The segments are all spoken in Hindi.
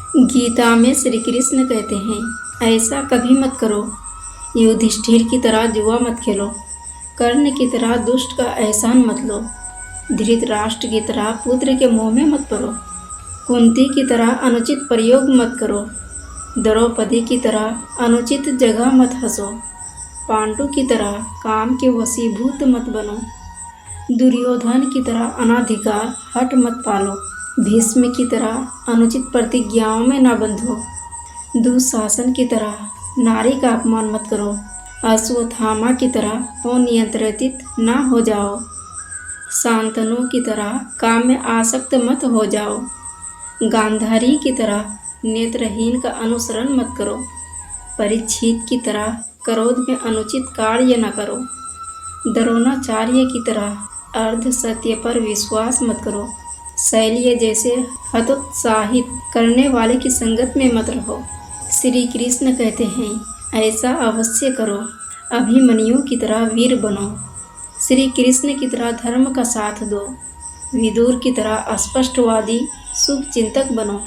गीता में श्री कृष्ण कहते हैं, ऐसा कभी मत करो। युधिष्ठिर की तरह जुआ मत खेलो। कर्ण की तरह दुष्ट का एहसान मत लो। धृतराष्ट्र की तरह पुत्र के मुंह में मत पड़ो। कुंती की तरह अनुचित प्रयोग मत करो। द्रौपदी की तरह अनुचित जगह मत हंसो। पांडु की तरह काम के वशीभूत मत बनो। दुर्योधन की तरह अनाधिकार हठ मत पालो। भीष्म की तरह अनुचित प्रतिज्ञाओं में न बंधो। दुशासन की तरह नारी का अपमान मत करो। अश्वत्थामा की तरह अनियंत्रित न हो जाओ। शांतनु की तरह काम में आसक्त मत हो जाओ। गांधारी की तरह नेत्रहीन का अनुसरण मत करो। परीक्षित की तरह क्रोध में अनुचित कार्य न करो। द्रोणाचार्य की तरह अर्ध सत्य पर विश्वास मत करो। शैल्य जैसे हतोत्साहित करने वाले की संगत में मत रहो। श्री कृष्ण कहते हैं, ऐसा अवश्य करो। अभिमन्यु की तरह वीर बनो। श्री कृष्ण की तरह धर्म का साथ दो। विदुर की तरह स्पष्टवादी शुभ चिंतक बनो।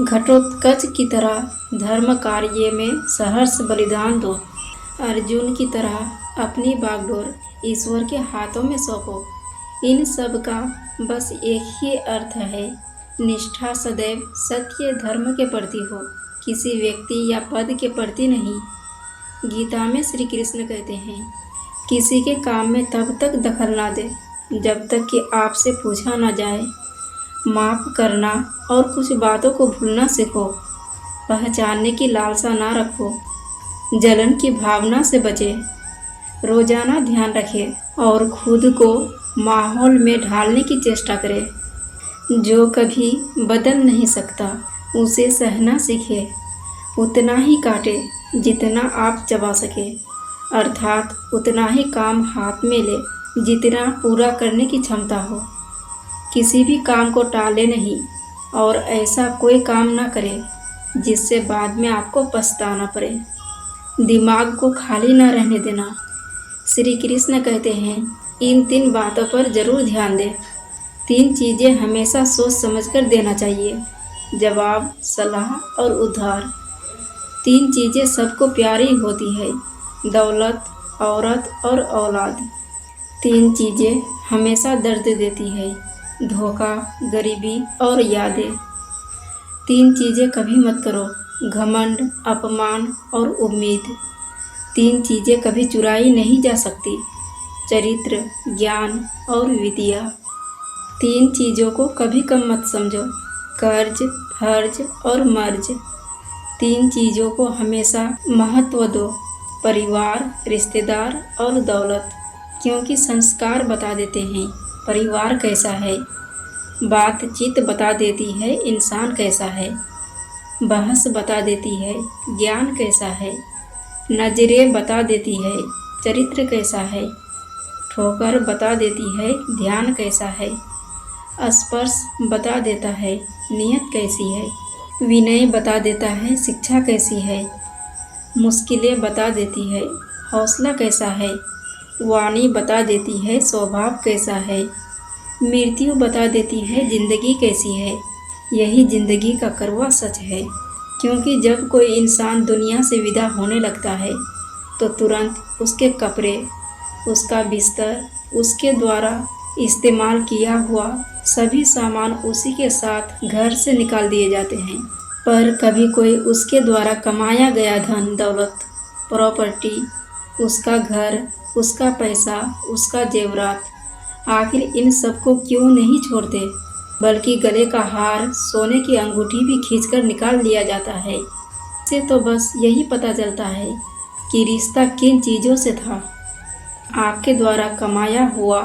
घटोत्कच की तरह धर्म कार्य में सहर्ष बलिदान दो। अर्जुन की तरह अपनी बागडोर ईश्वर के हाथों में सौंपो। इन सब का बस एक ही अर्थ है, निष्ठा सदैव सत्य धर्म के प्रति हो, किसी व्यक्ति या पद के प्रति नहीं। गीता में श्री कृष्ण कहते हैं, किसी के काम में तब तक दखल ना दे जब तक कि आपसे पूछा ना जाए। माफ़ करना और कुछ बातों को भूलना सीखो। पहचानने की लालसा ना रखो। जलन की भावना से बचे। रोजाना ध्यान रखें और खुद को माहौल में ढालने की चेष्टा करें। जो कभी बदल नहीं सकता उसे सहना सीखे। उतना ही काटे जितना आप चबा सके, अर्थात उतना ही काम हाथ में ले जितना पूरा करने की क्षमता हो। किसी भी काम को टाले नहीं और ऐसा कोई काम ना करे जिससे बाद में आपको पछताना पड़े। दिमाग को खाली ना रहने देना। श्री कृष्ण कहते हैं, इन 3 बातों पर जरूर ध्यान दें। 3 चीज़ें हमेशा सोच समझकर देना चाहिए, जवाब, सलाह और उद्धार। 3 चीज़ें सबको प्यारी होती है, दौलत, औरत और औलाद। 3 चीज़ें हमेशा दर्द देती है, धोखा, गरीबी और यादें। 3 चीज़ें कभी मत करो, घमंड, अपमान और उम्मीद। 3 चीज़ें कभी चुराई नहीं जा सकती, चरित्र, ज्ञान और विद्या। 3 चीज़ों को कभी कम मत समझो, कर्ज, फर्ज और मर्ज। 3 चीज़ों को हमेशा महत्व दो, परिवार, रिश्तेदार और दौलत, क्योंकि संस्कार बता देते हैं परिवार कैसा है, बातचीत बता देती है इंसान कैसा है, बहस बता देती है ज्ञान कैसा है, नजरें बता देती है चरित्र कैसा है, ठोकर बता देती है ध्यान कैसा है, स्पर्श बता देता है नियत कैसी है, विनय बता देता है शिक्षा कैसी है, मुश्किलें बता देती है हौसला कैसा है, वाणी बता देती है स्वभाव कैसा है, मृत्यु बता देती है जिंदगी कैसी है। यही जिंदगी का कड़वा सच है, क्योंकि जब कोई इंसान दुनिया से विदा होने लगता है तो तुरंत उसके कपड़े, उसका बिस्तर, उसके द्वारा इस्तेमाल किया हुआ सभी सामान उसी के साथ घर से निकाल दिए जाते हैं। पर कभी कोई उसके द्वारा कमाया गया धन दौलत, प्रॉपर्टी, उसका घर, उसका पैसा, उसका जेवरात, आखिर इन सबको क्यों नहीं छोड़ते, बल्कि गले का हार, सोने की अंगूठी भी खींचकर निकाल लिया जाता है। इससे तो बस यही पता चलता है कि रिश्ता किन चीज़ों से था। आपके द्वारा कमाया हुआ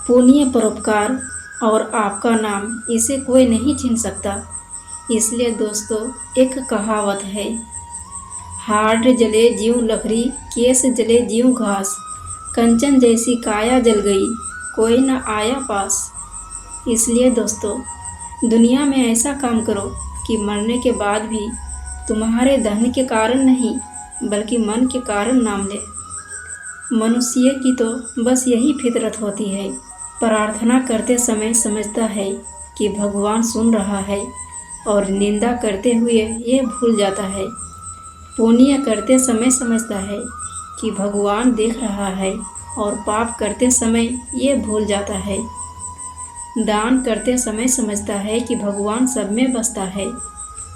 पुण्य, परोपकार और आपका नाम, इसे कोई नहीं छीन सकता। इसलिए दोस्तों, एक कहावत है, हाड जले जीव लकड़ी, केस जले जीव घास, कंचन जैसी काया जल गई, कोई न आया पास। इसलिए दोस्तों, दुनिया में ऐसा काम करो कि मरने के बाद भी तुम्हारे धन के कारण नहीं बल्कि मन के कारण नाम ले। मनुष्य की तो बस यही फितरत होती है, प्रार्थना करते समय समझता है कि भगवान सुन रहा है और निंदा करते हुए ये भूल जाता है। पुण्य करते समय समझता है कि भगवान देख रहा है और पाप करते समय ये भूल जाता है। दान करते समय समझता है कि भगवान सब में बसता है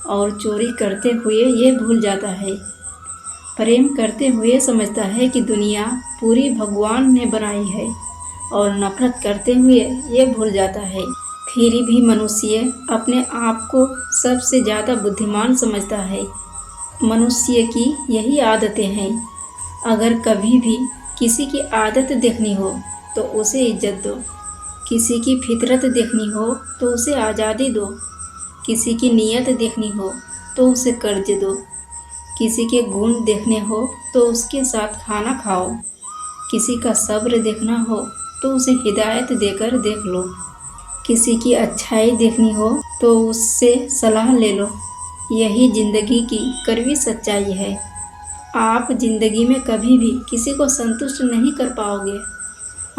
और चोरी करते हुए ये भूल जाता है। प्रेम करते हुए समझता है कि दुनिया पूरी भगवान ने बनाई है और नफरत करते हुए ये भूल जाता है। फिर भी मनुष्य अपने आप को सबसे ज़्यादा बुद्धिमान समझता है। मनुष्य की यही आदतें हैं। अगर कभी भी किसी की आदत देखनी हो तो उसे इज्जत दो, किसी की फितरत देखनी हो तो उसे आज़ादी दो, किसी की नीयत देखनी हो तो उसे कर्ज दो, किसी के गुण देखने हो तो उसके साथ खाना खाओ, किसी का सब्र देखना हो तो उसे हिदायत देकर देख लो, किसी की अच्छाई देखनी हो तो उससे सलाह ले लो। यही ज़िंदगी की कड़वी सच्चाई है। आप ज़िंदगी में कभी भी किसी को संतुष्ट नहीं कर पाओगे।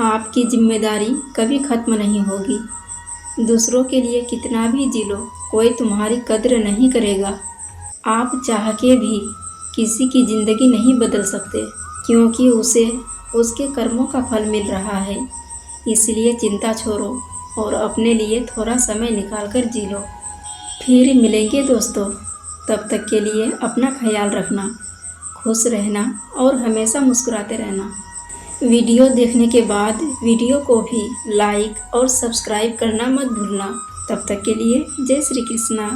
आपकी जिम्मेदारी कभी ख़त्म नहीं होगी। दूसरों के लिए कितना भी जी लो, कोई तुम्हारी कद्र नहीं करेगा। आप चाह के भी किसी की ज़िंदगी नहीं बदल सकते, क्योंकि उसे उसके कर्मों का फल मिल रहा है। इसलिए चिंता छोड़ो और अपने लिए थोड़ा समय निकाल कर जी लो। फिर मिलेंगे दोस्तों, तब तक के लिए अपना ख्याल रखना, खुश रहना और हमेशा मुस्कुराते रहना। वीडियो देखने के बाद वीडियो को भी लाइक और सब्सक्राइब करना मत भूलना। तब तक के लिए जय श्री कृष्णा।